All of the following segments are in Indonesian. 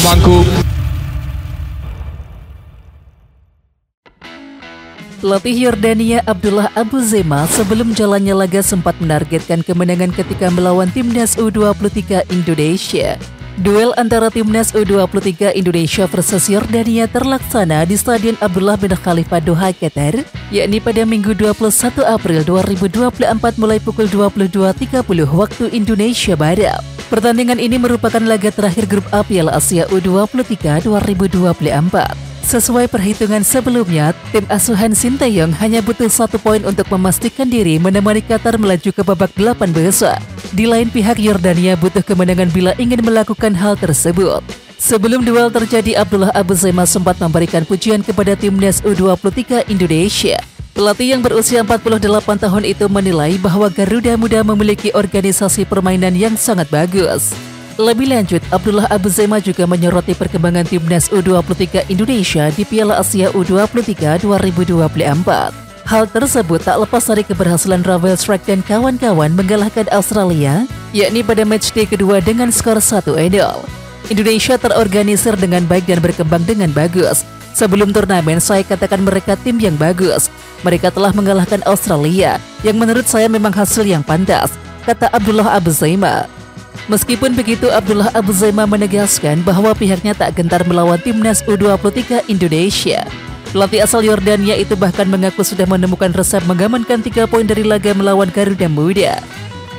temanku. Pelatih Yordania Abdullah Abu Zema sebelum jalannya laga sempat menargetkan kemenangan ketika melawan Timnas U23 Indonesia. Duel antara Timnas U23 Indonesia versus Yordania terlaksana di Stadion Abdullah bin Khalifa Doha, Qatar, yakni pada Minggu 21 April 2024 mulai pukul 22.30 waktu Indonesia Barat. Pertandingan ini merupakan laga terakhir grup A Piala Asia U23 2024. Sesuai perhitungan sebelumnya, tim asuhan Sinteyong hanya butuh 1 poin untuk memastikan diri menemani Qatar melaju ke babak 8 besar. Di lain pihak, Yordania butuh kemenangan bila ingin melakukan hal tersebut. Sebelum duel terjadi, Abdullah Abu Zema sempat memberikan pujian kepada Timnas U23 Indonesia. Pelatih yang berusia 48 tahun itu menilai bahwa Garuda Muda memiliki organisasi permainan yang sangat bagus. Lebih lanjut, Abdullah Abu Zema juga menyoroti perkembangan Timnas U23 Indonesia di Piala Asia U23 2024. Hal tersebut tak lepas dari keberhasilan Ravels Strike dan kawan-kawan mengalahkan Australia, yakni pada matchday kedua dengan skor 1-0. Indonesia terorganisir dengan baik dan berkembang dengan bagus. Sebelum turnamen, saya katakan mereka tim yang bagus. Mereka telah mengalahkan Australia, yang menurut saya memang hasil yang pantas, kata Abdullah Abu Zema. Meskipun begitu, Abdullah Abu Zema menegaskan bahwa pihaknya tak gentar melawan Timnas U23 Indonesia. Pelatih asal Yordania itu bahkan mengaku sudah menemukan resep mengamankan 3 poin dari laga melawan Garuda Muda.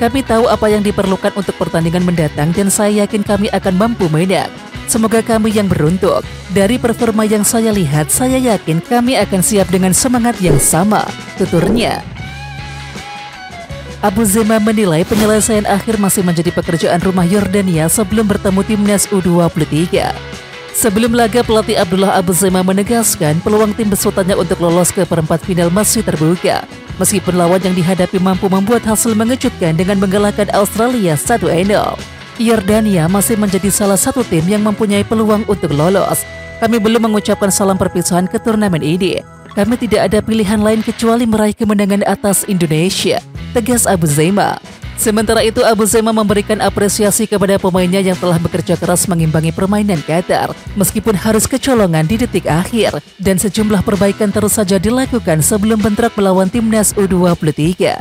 Kami tahu apa yang diperlukan untuk pertandingan mendatang dan saya yakin kami akan mampu menang. Semoga kami yang beruntung. Dari performa yang saya lihat, saya yakin kami akan siap dengan semangat yang sama, tuturnya. Abu Zema menilai penyelesaian akhir masih menjadi pekerjaan rumah Yordania sebelum bertemu Timnas U23. Sebelum laga, pelatih Abdullah Abu Zema menegaskan peluang tim besutannya untuk lolos ke perempat final masih terbuka. Meskipun lawan yang dihadapi mampu membuat hasil mengejutkan dengan mengalahkan Australia 1-0. Yordania masih menjadi salah satu tim yang mempunyai peluang untuk lolos. Kami belum mengucapkan salam perpisahan ke turnamen ini. Kami tidak ada pilihan lain kecuali meraih kemenangan atas Indonesia, tegas Abu Zema. Sementara itu, Abu Zema memberikan apresiasi kepada pemainnya yang telah bekerja keras mengimbangi permainan Qatar, meskipun harus kecolongan di detik akhir, dan sejumlah perbaikan terus saja dilakukan sebelum bentrok melawan Timnas U23.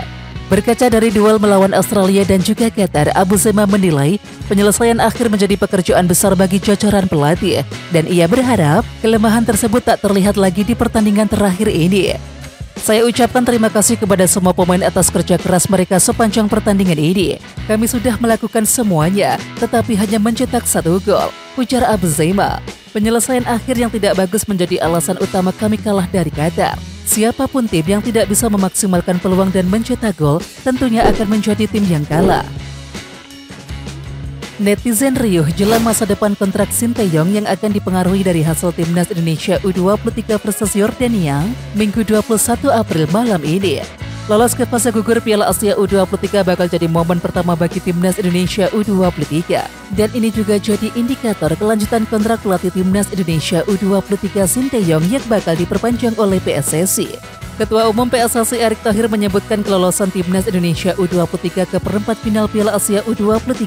Berkaca dari duel melawan Australia dan juga Qatar, Abu Zema menilai penyelesaian akhir menjadi pekerjaan besar bagi jajaran pelatih, dan ia berharap kelemahan tersebut tak terlihat lagi di pertandingan terakhir ini. Saya ucapkan terima kasih kepada semua pemain atas kerja keras mereka sepanjang pertandingan ini. Kami sudah melakukan semuanya, tetapi hanya mencetak 1 gol, ujar Abu Zema. Penyelesaian akhir yang tidak bagus menjadi alasan utama kami kalah dari Qatar. Siapapun tim yang tidak bisa memaksimalkan peluang dan mencetak gol tentunya akan menjadi tim yang kalah. Netizen riuh jelang masa depan kontrak Sinteyong yang akan dipengaruhi dari hasil Timnas Indonesia U23 versus Yordania Minggu 21 April malam ini. Lolos ke fase gugur Piala Asia U23 bakal jadi momen pertama bagi Timnas Indonesia U23. Dan ini juga jadi indikator kelanjutan kontrak pelatih Timnas Indonesia U23 Sinteyong yang bakal diperpanjang oleh PSSI. Ketua Umum PSSI Erick Thohir menyebutkan kelolosan Timnas Indonesia U23 ke perempat final Piala Asia U23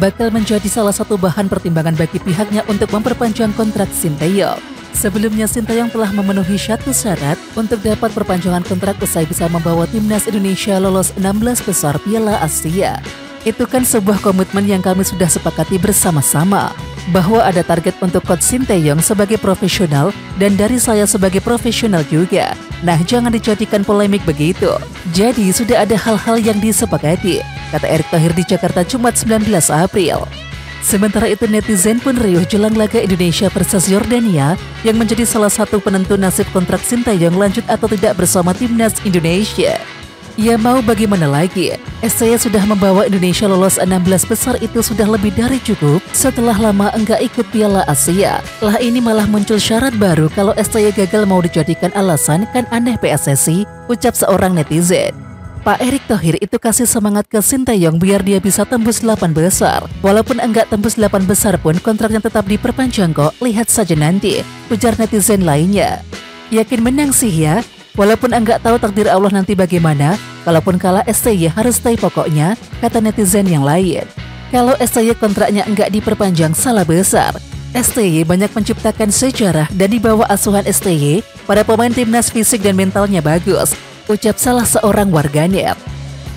bakal menjadi salah satu bahan pertimbangan bagi pihaknya untuk memperpanjang kontrak Sinteyong. Sebelumnya, Sinteyong telah memenuhi satu syarat untuk dapat perpanjangan kontrak usai bisa membawa Timnas Indonesia lolos 16 besar Piala Asia. Itu kan sebuah komitmen yang kami sudah sepakati bersama-sama, bahwa ada target untuk Coach Sinteyong sebagai profesional dan dari saya sebagai profesional juga. Nah, jangan dijadikan polemik begitu. Jadi sudah ada hal-hal yang disepakati, kata Erick Thohir di Jakarta Jumat 19 April. Sementara itu, netizen pun riuh jelang laga Indonesia versus Yordania yang menjadi salah satu penentu nasib kontrak Sinteyong lanjut atau tidak bersama Timnas Indonesia. Ya mau bagaimana lagi, SCY sudah membawa Indonesia lolos 16 besar, itu sudah lebih dari cukup setelah lama enggak ikut Piala Asia. Lah ini malah muncul syarat baru kalau SCY gagal mau dijadikan alasan, kan aneh PSSI, ucap seorang netizen. Pak Erick Thohir itu kasih semangat ke Sinteyong biar dia bisa tembus 8 besar. Walaupun enggak tembus 8 besar pun kontraknya tetap diperpanjang kok, lihat saja nanti, ujar netizen lainnya. Yakin menang sih ya, walaupun enggak tahu takdir Allah nanti bagaimana, kalaupun kalah SCY harus stay pokoknya, kata netizen yang lain. Kalau SCY kontraknya enggak diperpanjang salah besar. STY banyak menciptakan sejarah dan di bawah asuhan STY, para pemain timnas fisik dan mentalnya bagus, ucap salah seorang warganet.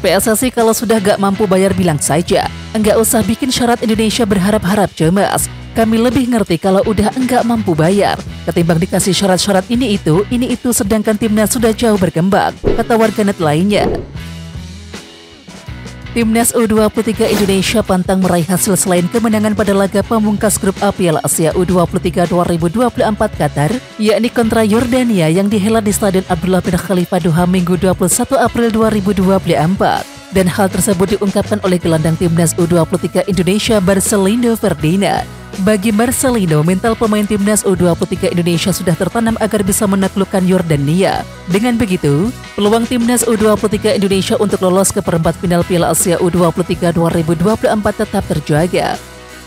PSSI kalau sudah gak mampu bayar bilang saja, enggak usah bikin syarat Indonesia berharap-harap cemas. Kami lebih ngerti kalau udah enggak mampu bayar, ketimbang dikasih syarat-syarat ini itu sedangkan timnas sudah jauh berkembang, kata warganet lainnya. Timnas U23 Indonesia pantang meraih hasil selain kemenangan pada laga pamungkas grup A Piala Asia U23 2024 Qatar, yakni kontra Yordania yang dihelat di Stadion Abdullah bin Khalifa Doha Minggu 21 April 2024. Dan hal tersebut diungkapkan oleh gelandang timnas U23 Indonesia Marcelino Ferdinand. Bagi Marcelino, mental pemain timnas U23 Indonesia sudah tertanam agar bisa menaklukkan Yordania. Dengan begitu, peluang timnas U23 Indonesia untuk lolos ke perempat final Piala Asia U23 2024 tetap terjaga.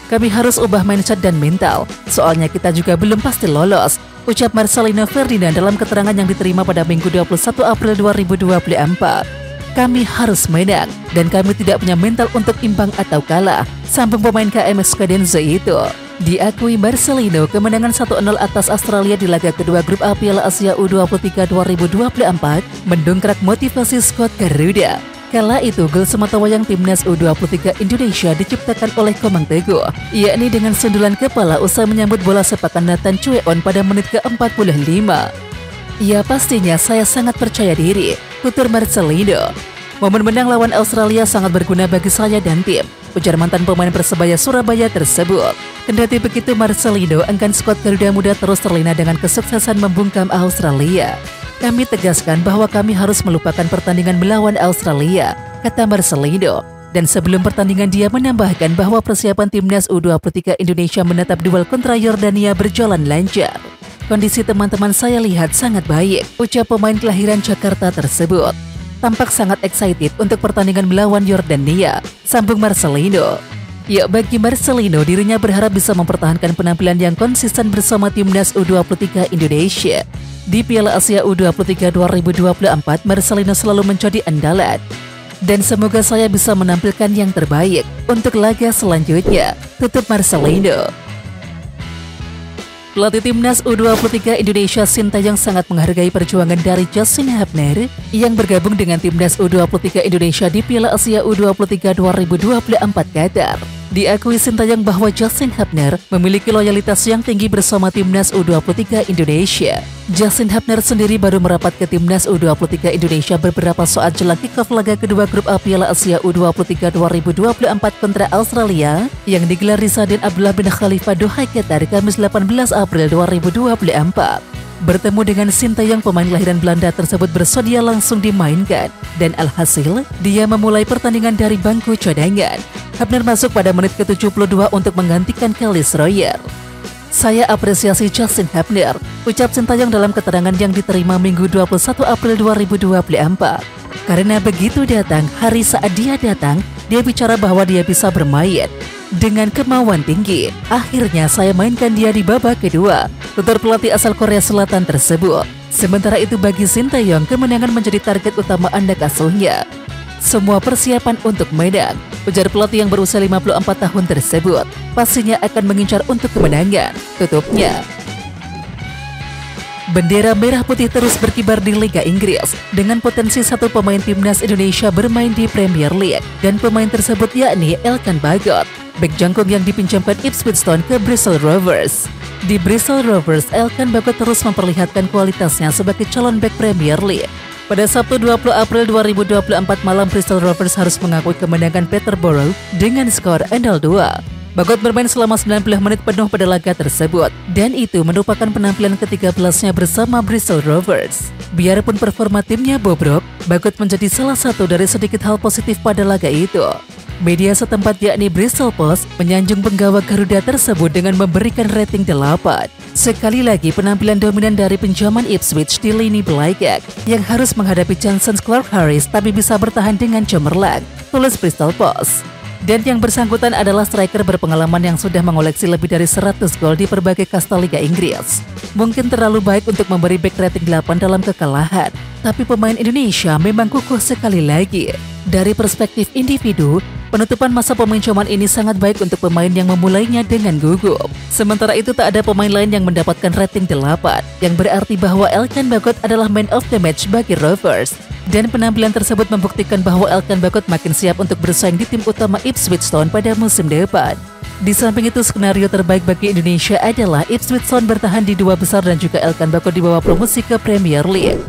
Kami harus ubah mindset dan mental, soalnya kita juga belum pasti lolos, ucap Marcelino Ferdinand dalam keterangan yang diterima pada Minggu 21 April 2024. Kami harus menang, dan kami tidak punya mental untuk imbang atau kalah, sambung pemain KMX Kadenze itu. Diakui Marcelino, kemenangan 1-0 atas Australia di laga kedua grup A Piala Asia U23 2024 mendongkrak motivasi skuad Garuda. Kala itu, gol sematawayang timnas U23 Indonesia diciptakan oleh Komang Teguh, yakni dengan sundulan kepala usai menyambut bola sepakan Nathan Chueon pada menit ke-45. Ya pastinya saya sangat percaya diri, tutur Marcelino. Momen menang lawan Australia sangat berguna bagi saya dan tim, ujar mantan pemain Persebaya Surabaya tersebut. Kendati begitu, Marcelino enggan skuad Garuda Muda terus terlena dengan kesuksesan membungkam Australia. Kami tegaskan bahwa kami harus melupakan pertandingan melawan Australia, kata Marcelino. Dan sebelum pertandingan dia menambahkan bahwa persiapan timnas U23 Indonesia menatap duel kontra Yordania berjalan lancar. Kondisi teman-teman saya lihat sangat baik, ucap pemain kelahiran Jakarta tersebut. Tampak sangat excited untuk pertandingan melawan Yordania, sambung Marcelino. Ya, bagi Marcelino, dirinya berharap bisa mempertahankan penampilan yang konsisten bersama timnas U23 Indonesia. Di Piala Asia U23 2024, Marcelino selalu menjadi andalan. Dan semoga saya bisa menampilkan yang terbaik untuk laga selanjutnya, tutup Marcelino. Pelatih timnas U23 Indonesia Sintayong sangat menghargai perjuangan dari Justin Hubner yang bergabung dengan timnas U23 Indonesia di Piala Asia U23 2024 Qatar. Diakui Sintayong bahwa Justin Hubner memiliki loyalitas yang tinggi bersama timnas U23 Indonesia. Justin Hubner sendiri baru merapat ke timnas U23 Indonesia beberapa saat jelang kick-off laga kedua grup A Piala Asia U23 2024 kontra Australia yang digelar di Stadion Abdullah bin Khalifa Doha Qatar Kamis 18 April 2024. Bertemu dengan Sintayong, pemain kelahiran Belanda tersebut bersedia langsung dimainkan, dan alhasil dia memulai pertandingan dari bangku cadangan. Hubner masuk pada menit ke-72 untuk menggantikan Kalis Royer. Saya apresiasi Justin Hubner, ucap Sintayong dalam keterangan yang diterima Minggu 21 April 2024. Karena begitu datang, hari saat dia datang, dia bicara bahwa dia bisa bermain. Dengan kemauan tinggi, akhirnya saya mainkan dia di babak kedua, tutur pelatih asal Korea Selatan tersebut. Sementara itu bagi Sintayong, kemenangan menjadi target utama anak asuhnya. Semua persiapan untuk menang, ujar pelatih yang berusia 54 tahun tersebut. Pastinya akan mengincar untuk kemenangan, tutupnya. Bendera merah putih terus berkibar di Liga Inggris dengan potensi satu pemain timnas Indonesia bermain di Premier League, dan pemain tersebut yakni Elkan Bagot, bek jangkung yang dipinjamkan Ipswich Town ke Bristol Rovers. Di Bristol Rovers, Elkan Bagot terus memperlihatkan kualitasnya sebagai calon bek Premier League. Pada Sabtu 20 April 2024 malam, Bristol Rovers harus mengakui kemenangan Peterborough dengan skor 0-2. Bagot bermain selama 90 menit penuh pada laga tersebut, dan itu merupakan penampilan ke-13-nya bersama Bristol Rovers. Biarpun performa timnya bobrok, Bagot menjadi salah satu dari sedikit hal positif pada laga itu. Media setempat yakni Bristol Post menyanjung penggawa Garuda tersebut dengan memberikan rating 8. Sekali lagi penampilan dominan dari pinjaman Ipswich di lini belakang yang harus menghadapi Johnson Clark Harris tapi bisa bertahan dengan cemerlang, tulis Bristol Post. Dan yang bersangkutan adalah striker berpengalaman yang sudah mengoleksi lebih dari 100 gol di berbagai kasta Liga Inggris. Mungkin terlalu baik untuk memberi back rating 8 dalam kekalahan, tapi pemain Indonesia memang kukuh sekali lagi. Dari perspektif individu, Penutupan masa peminjaman ini sangat baik untuk pemain yang memulainya dengan gugup. Sementara itu tak ada pemain lain yang mendapatkan rating 8, yang berarti bahwa Elkan Bagot adalah man of the match bagi Rovers. Dan penampilan tersebut membuktikan bahwa Elkan Bagot makin siap untuk bersaing di tim utama Ipswich Town pada musim depan. Di samping itu, skenario terbaik bagi Indonesia adalah Ipswich Town bertahan di 2 besar dan juga Elkan Bagot dibawa promosi ke Premier League.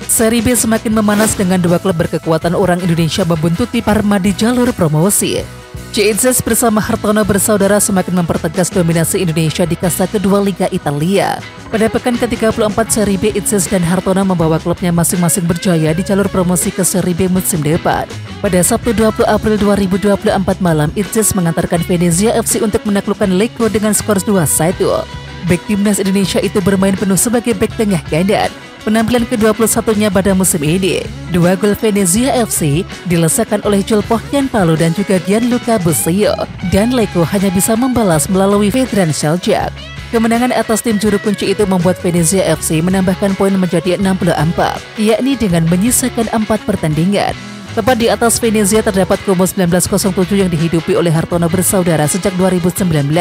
Seri B semakin memanas dengan 2 klub berkekuatan orang Indonesia membuntuti Parma di jalur promosi. Ciezes bersama Hartono bersaudara semakin mempertegas dominasi Indonesia di kasta kedua Liga Italia. Pada pekan ke-34 Seri B, Ciezes dan Hartono membawa klubnya masing-masing berjaya di jalur promosi ke Seri B musim depan. Pada Sabtu 20 April 2024 malam, Ciezes mengantarkan Venezia FC untuk menaklukkan Lecco dengan skor 2-1. Bek timnas Indonesia itu bermain penuh sebagai bek tengah kanan. Penampilan ke-21-nya pada musim ini, 2 gol Venezia FC dilesakan oleh Jules Pohjanpalo dan juga Gianluca Busio, dan Lecco hanya bisa membalas melalui Vedran Šaljić. Kemenangan atas tim juru kunci itu membuat Venezia FC menambahkan poin menjadi 64, yakni dengan menyisakan 4 pertandingan. Tepat di atas Venezia terdapat Como 1907 yang dihidupi oleh Hartono bersaudara sejak 2019.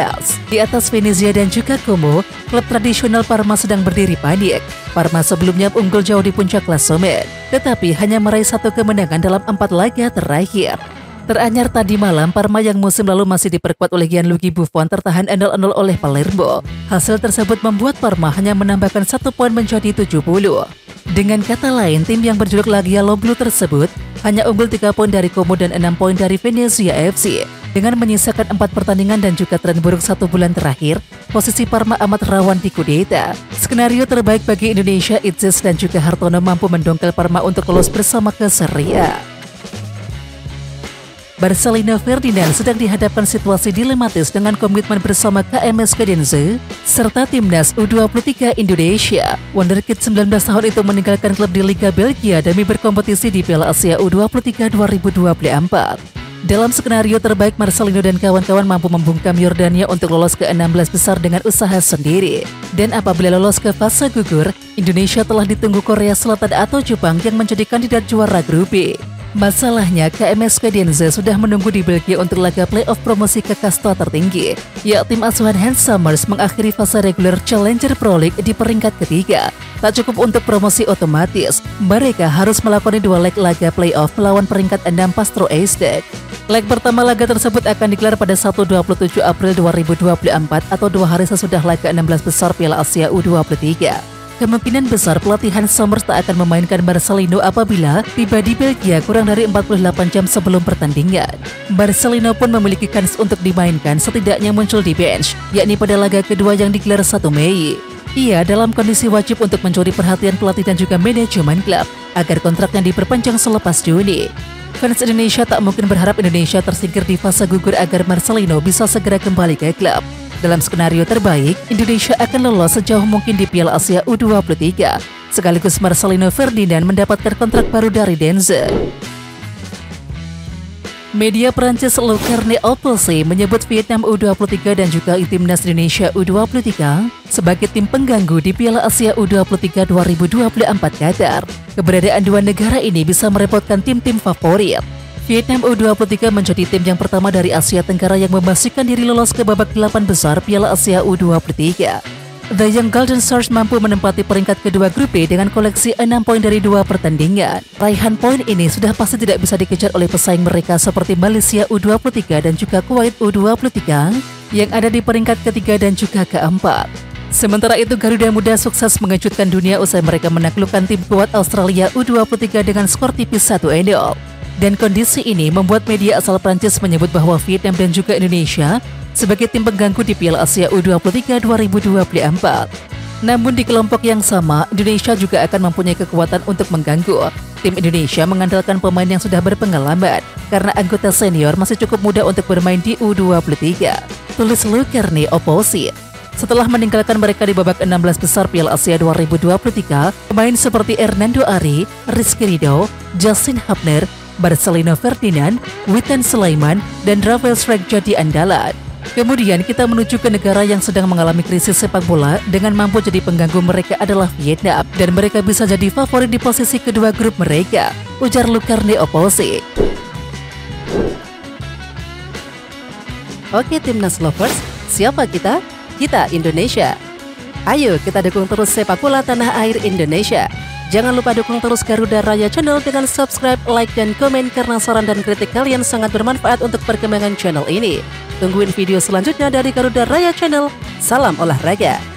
Di atas Venezia dan juga Como, klub tradisional Parma sedang berdiri panik. Parma sebelumnya unggul jauh di puncak klasemen, tetapi hanya meraih 1 kemenangan dalam 4 laga terakhir. Teranyar tadi malam, Parma yang musim lalu masih diperkuat oleh Gianluigi Buffon tertahan 0-0 oleh Palermo. Hasil tersebut membuat Parma hanya menambahkan 1 poin menjadi 70. Dengan kata lain, tim yang berjuluk Lagialoglu tersebut hanya unggul 3 poin dari Como dan 6 poin dari Venezia FC. Dengan menyisakan 4 pertandingan dan juga tren buruk 1 bulan terakhir, posisi Parma amat rawan dikudeta. Skenario terbaik bagi Indonesia, Ciezes dan juga Hartono mampu mendongkel Parma untuk lolos bersama ke Serie A. Marcelino Ferdinand sedang dihadapkan situasi dilematis dengan komitmen bersama KMS Cadenza serta timnas U23 Indonesia. Wonderkid 19 tahun itu meninggalkan klub di Liga Belgia demi berkompetisi di Piala Asia U23 2024. Dalam skenario terbaik, Marcelino dan kawan-kawan mampu membungkam Yordania untuk lolos ke 16 besar dengan usaha sendiri. Dan apabila lolos ke fase gugur, Indonesia telah ditunggu Korea Selatan atau Jepang yang menjadi kandidat juara grup B. Masalahnya, KMS Cadenza sudah menunggu di Belgia untuk laga playoff promosi ke kasta tertinggi. Ya, tim asuhan Hans Summers mengakhiri fase reguler Challenger Pro League di peringkat ketiga. Tak cukup untuk promosi otomatis, mereka harus melakoni 2 leg laga playoff melawan peringkat 6 Pastro Estate. Leg pertama laga tersebut akan digelar pada Sabtu 27 April 2024 atau 2 hari sesudah laga 16 besar Piala Asia U23. Kemungkinan besar pelatihan Summers tak akan memainkan Marcelino apabila tiba di Belgia kurang dari 48 jam sebelum pertandingan. Marcelino pun memiliki kans untuk dimainkan setidaknya muncul di bench, yakni pada laga kedua yang digelar 1 Mei. Ia dalam kondisi wajib untuk mencuri perhatian pelatih dan juga manajemen klub agar kontraknya diperpanjang selepas Juni. Fans Indonesia tak mungkin berharap Indonesia tersingkir di fase gugur agar Marcelino bisa segera kembali ke klub. Dalam skenario terbaik, Indonesia akan lolos sejauh mungkin di Piala Asia U23. Sekaligus Marcelino Ferdinand mendapatkan kontrak baru dari Denze. Media Prancis Le Carnet Opposé menyebut Vietnam U23 dan juga timnas Indonesia U23 sebagai tim pengganggu di Piala Asia U23 2024 Qatar. Keberadaan 2 negara ini bisa merepotkan tim-tim favorit. Vietnam U23 menjadi tim yang pertama dari Asia Tenggara yang memastikan diri lolos ke babak 8 besar Piala Asia U23. The Young Golden Stars mampu menempati peringkat kedua grup B dengan koleksi 6 poin dari 2 pertandingan. Raihan poin ini sudah pasti tidak bisa dikejar oleh pesaing mereka seperti Malaysia U23 dan juga Kuwait U23 yang ada di peringkat ketiga dan juga keempat. Sementara itu, Garuda Muda sukses mengejutkan dunia usai mereka menaklukkan tim kuat Australia U23 dengan skor tipis 1-0. Dan kondisi ini membuat media asal Prancis menyebut bahwa Vietnam dan juga Indonesia sebagai tim pengganggu di Piala Asia U23 2024. Namun di kelompok yang sama, Indonesia juga akan mempunyai kekuatan untuk mengganggu. Tim Indonesia mengandalkan pemain yang sudah berpengalaman karena anggota senior masih cukup muda untuk bermain di U23. Tulis Le Carnet Opposé. Setelah meninggalkan mereka di babak 16 besar Piala Asia 2023, pemain seperti Hernando Ari, Rizky Ridho, Justin Hubner, Marcelino Ferdinand, Witan Sulaiman, dan Rafael Strike jadi andalan. Kemudian kita menuju ke negara yang sedang mengalami krisis sepak bola dengan mampu jadi pengganggu mereka adalah Vietnam, dan mereka bisa jadi favorit di posisi kedua grup mereka, ujar Le Carnet Opposé. Oke Timnas Lovers, siapa kita? Kita Indonesia. Ayo kita dukung terus sepak bola tanah air Indonesia. Jangan lupa dukung terus Garuda Raya Channel dengan subscribe, like, dan komen karena saran dan kritik kalian sangat bermanfaat untuk perkembangan channel ini. Tungguin video selanjutnya dari Garuda Raya Channel. Salam olahraga.